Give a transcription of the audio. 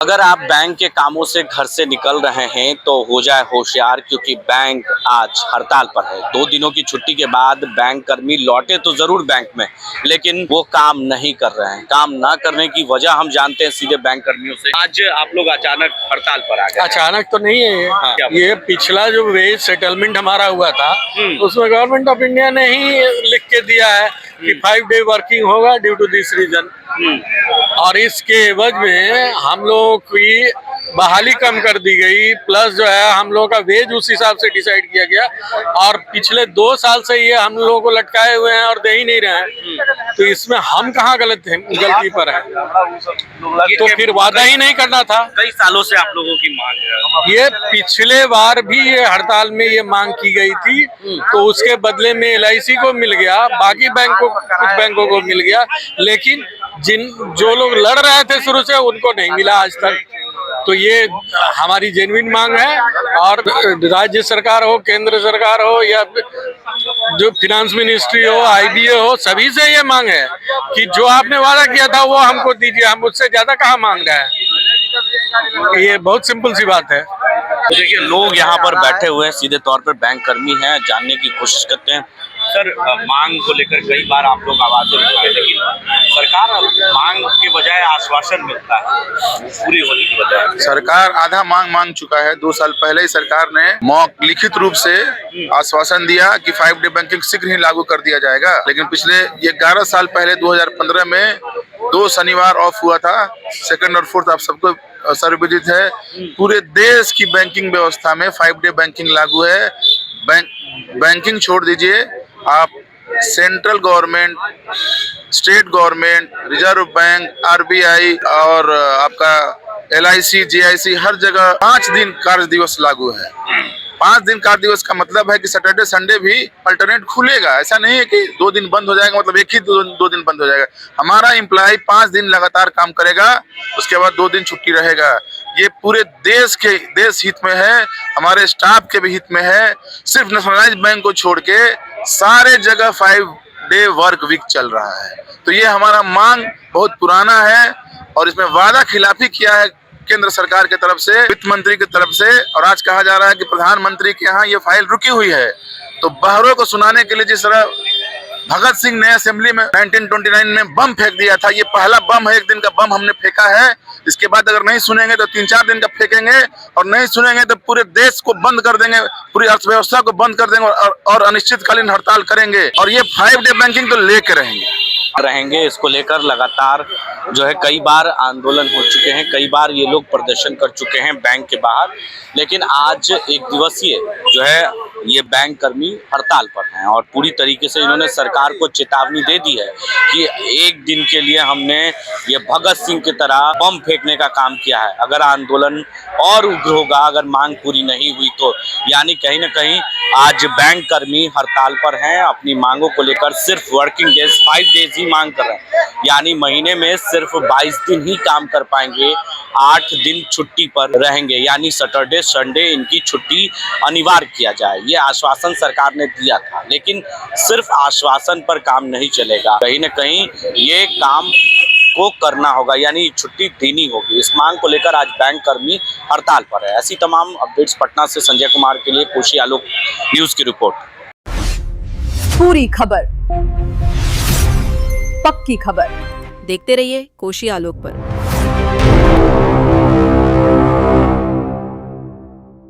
अगर आप बैंक के कामों से घर से निकल रहे हैं तो हो जाए होशियार, क्योंकि बैंक आज हड़ताल पर है। 2 दिनों की छुट्टी के बाद बैंक कर्मी लौटे तो जरूर बैंक में, लेकिन वो काम नहीं कर रहे हैं। काम ना करने की वजह हम जानते हैं सीधे बैंक कर्मियों से। आज आप लोग अचानक हड़ताल पर आ गए। अचानक तो नहीं है हाँ। ये पिछला जो वेज सेटलमेंट हमारा हुआ था उसमें गवर्नमेंट ऑफ इंडिया ने ही लिख के दिया है कि 5 डे वर्किंग होगा ड्यू टू दिस रीजन। और इसके एवज में हम लोगों की बहाली कम कर दी गई, प्लस जो है हम लोगों का वेज उस हिसाब से डिसाइड किया गया। और पिछले 2 साल से ये हम लोगों को लटकाए हुए हैं और दे ही नहीं रहे हैं, तो इसमें हम कहाँ गलती पर है? तो फिर वादा ही नहीं करना था। कई सालों से आप लोगों की मांग है। ये पिछले बार भी ये हड़ताल में ये मांग की गई थी, तो उसके बदले में LIC को मिल गया, बाकी कुछ बैंकों को मिल गया, लेकिन जो लोग लड़ रहे थे शुरू से उनको नहीं मिला आज तक। तो ये हमारी जेन्युइन मांग है। और राज्य सरकार हो, केंद्र सरकार हो, या जो फाइनेंस मिनिस्ट्री हो, IBA हो, सभी से ये मांग है कि जो आपने वादा किया था वो हमको दीजिए। हम उससे ज्यादा कहाँ मांग रहे हैं? ये बहुत सिंपल सी बात है। तो देखिए, लोग यहाँ पर बैठे हुए हैं, सीधे तौर पर बैंक कर्मी हैं, जानने की कोशिश करते हैं। सर, मांग को लेकर कई बार आप लोग आवाजें उठाए, लेकिन सरकार मांग के बजाय आश्वासन मिलता है पूरी होने की बजाय। सरकार आधा मांग चुका है। 2 साल पहले ही सरकार ने लिखित रूप से आश्वासन दिया कि 5 डे बैंकिंग शीघ्र ही लागू कर दिया जाएगा, लेकिन पिछले 11 साल पहले 2015 में 2 शनिवार ऑफ हुआ था। 2nd और 4th आप सबको सर्वविदित है। पूरे देश की बैंकिंग व्यवस्था में 5 डे बैंकिंग लागू है। बैंकिंग छोड़ दीजिए, आप central government, state government, reserve bank, RBI और आपका LIC, GIC, हर जगह 5 दिन कार्य दिवस लागू है। 5 दिन कार्य दिवस का मतलब है कि सैटरडे संडे भी अल्टरनेट खुलेगा। ऐसा नहीं है कि 2 दिन बंद हो जाएगा, मतलब एक ही 2 दिन बंद हो जाएगा। हमारा एम्प्लॉय 5 दिन लगातार काम करेगा, उसके बाद 2 दिन छुट्टी रहेगा। ये पूरे देश हित में है, हमारे स्टाफ के भी हित में है। सिर्फ नेशनलाइज्ड बैंक को छोड़ के सारे जगह 5 डे वर्क वीक चल रहा है। तो ये हमारा मांग बहुत पुराना है और इसमें वादा खिलाफी किया है केंद्र सरकार की तरफ से, वित्त मंत्री की तरफ से, और आज कहा जा रहा है कि प्रधानमंत्री के यहाँ ये फाइल रुकी हुई है। तो बहरों को सुनाने के लिए जिस तरह भगत सिंह ने असेंबली में 1929 में बम फेंक दिया था, ये पहला बम है, 1 दिन का बम हमने फेंका है। इसके बाद अगर नहीं सुनेंगे तो 3-4 दिन का फेंकेंगे, और नहीं सुनेंगे तो पूरे देश को बंद कर देंगे, पूरी अर्थव्यवस्था को बंद कर देंगे और अनिश्चितकालीन हड़ताल करेंगे। और ये 5 डे बैंकिंग तो लेके रहेंगे। इसको लेकर लगातार जो है कई बार आंदोलन हो चुके हैं, कई बार ये लोग प्रदर्शन कर चुके हैं बैंक के बाहर, लेकिन आज 1 दिवसीय जो है ये बैंक कर्मी हड़ताल पर हैं। और पूरी तरीके से इन्होंने सरकार को चेतावनी दे दी है कि 1 दिन के लिए हमने ये भगत सिंह की तरह बम फेंकने का काम किया है। अगर आंदोलन और उग्र होगा, अगर मांग पूरी नहीं हुई तो, यानी कहीं ना कहीं आज बैंक कर्मी हड़ताल पर हैं। अपनी मांगों को लेकर सिर्फ वर्किंग डेज 5 डेज ही मांग कर रहे हैं, यानी महीने में सिर्फ 22 दिन ही काम कर पाएंगे, 8 दिन छुट्टी पर रहेंगे, यानी सैटरडे संडे इनकी छुट्टी अनिवार्य किया जाए। ये आश्वासन सरकार ने दिया था, लेकिन सिर्फ आश्वासन पर काम नहीं चलेगा, कहीं ना कहीं ये काम को करना होगा, यानी छुट्टी देनी होगी। इस मांग को लेकर आज बैंक कर्मी हड़ताल पर है। ऐसी तमाम अपडेट्स पटना से संजय कुमार के लिए कोशी आलोक न्यूज की रिपोर्ट। पूरी खबर, पक्की खबर, देखते रहिए कोशी आलोक पर।